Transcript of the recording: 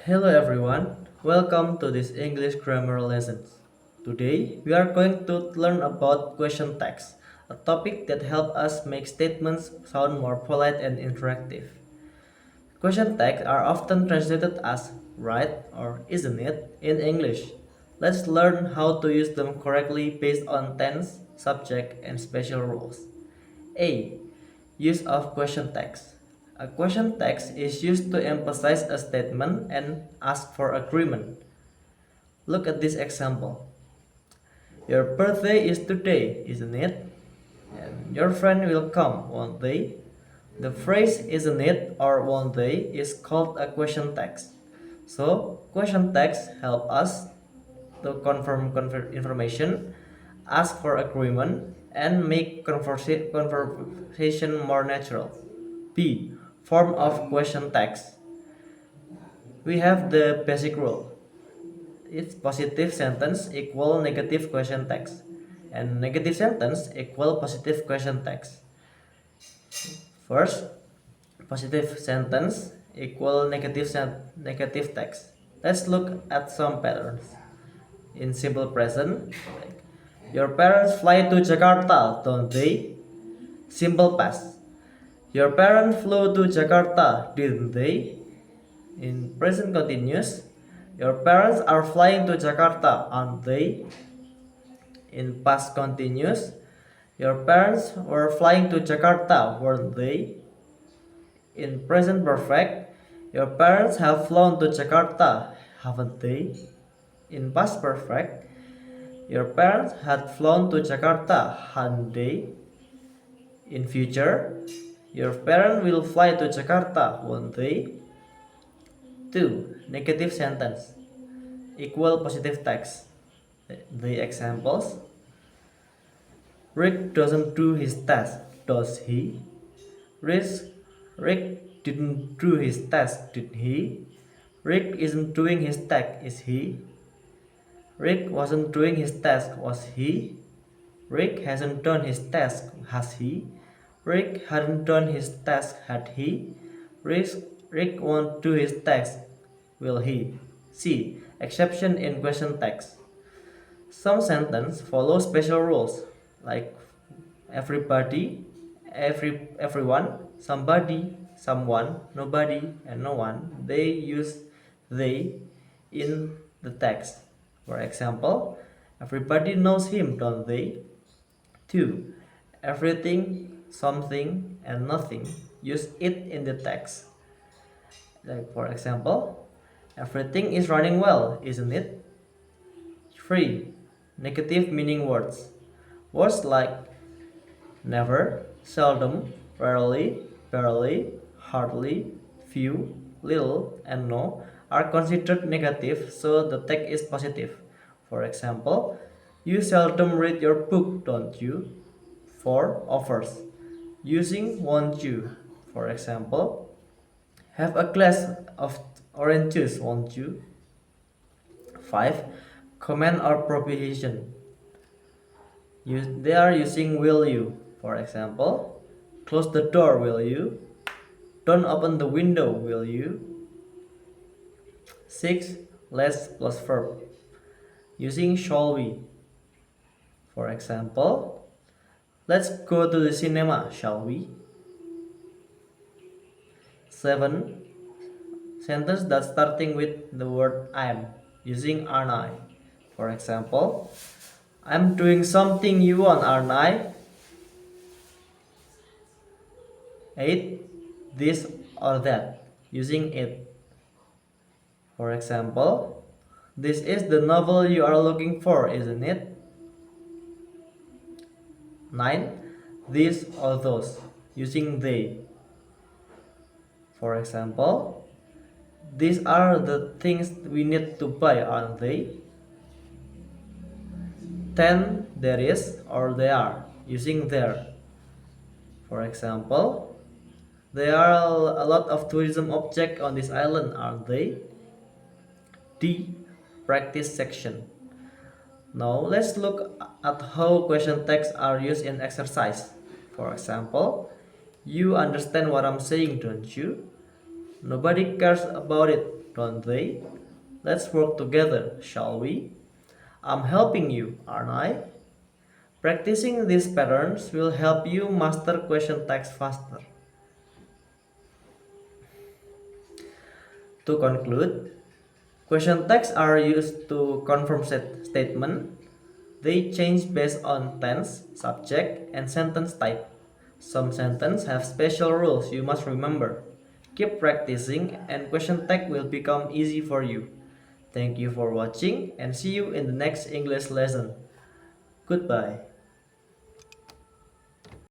Hello everyone, welcome to this English grammar lessons. Today we are going to learn about question tags, a topic that helps us make statements sound more polite and interactive. Question tags are often translated as right or isn't it in English. Let's learn how to use them correctly based on tense, subject, and special rules. A. Use of question tags. A question tag is used to emphasize a statement and ask for agreement. Look at this example. Your birthday is today, isn't it? And your friend will come, won't they? The phrase isn't it or won't they is called a question tag. So, question tags help us to confirm information, ask for agreement, and make conversation more natural. B. Form of question tags. We have the basic rule. It's positive sentence equal negative question tags, and negative sentence equal positive question tags. First, positive sentence equal negative text. Let's look at some patterns. In simple present, like, your parents fly to Jakarta, don't they? Simple past. Your parents flew to Jakarta, didn't they? In present continuous, your parents are flying to Jakarta, aren't they? In past continuous, your parents were flying to Jakarta, weren't they? In present perfect, your parents have flown to Jakarta, haven't they? In past perfect, your parents had flown to Jakarta, hadn't they? In future, your parents will fly to Jakarta, won't they? 2. Negative sentence equal positive text. The examples: Rick doesn't do his task, does he? Rick, Rick didn't do his task, did he? Rick isn't doing his task, is he? Rick wasn't doing his task, was he? Rick hasn't done his task, has he? Rick hadn't done his task, had he? Rick, Rick won't do his task, will he? C. Exception in question text. Some sentences follow special rules, like everybody, everyone, somebody, someone, nobody, and no one. They use they in the text. For example, everybody knows him, don't they? 2. Everything, something, and nothing use it in the text. Like for example, everything is running well, isn't it? 3. Negative meaning words. Words like never, seldom, rarely, barely, hardly, few, little, and no are considered negative, so the text is positive. For example, you seldom read your book, don't you? 4. Offers. Using won't you. For example, have a glass of orange juice, won't you? 5. Command or proposition. They are using will you. For example, close the door, will you? Don't open the window, will you? 6. Let's plus verb. Using shall we. For example, let's go to the cinema, shall we? 7. Sentence that starting with the word I'm, using aren't I. For example, I'm doing something you want, aren't I? 8. This or that, using it. For example, this is the novel you are looking for, isn't it? 9. This or those, using they. For example, these are the things we need to buy, aren't they? 10. There is or they are, using there. For example, there are a lot of tourism objects on this island, aren't they? D. Practice section. Now let's look at how question tags are used in exercise. For example, you understand what I'm saying, don't you? Nobody cares about it, don't they? Let's work together, shall we? I'm helping you, aren't I? Practicing these patterns will help you master question text faster. To conclude, question tags are used to confirm statement. They change based on tense, subject, and sentence type. Some sentences have special rules you must remember. Keep practicing and question tag will become easy for you. Thank you for watching and see you in the next English lesson. Goodbye.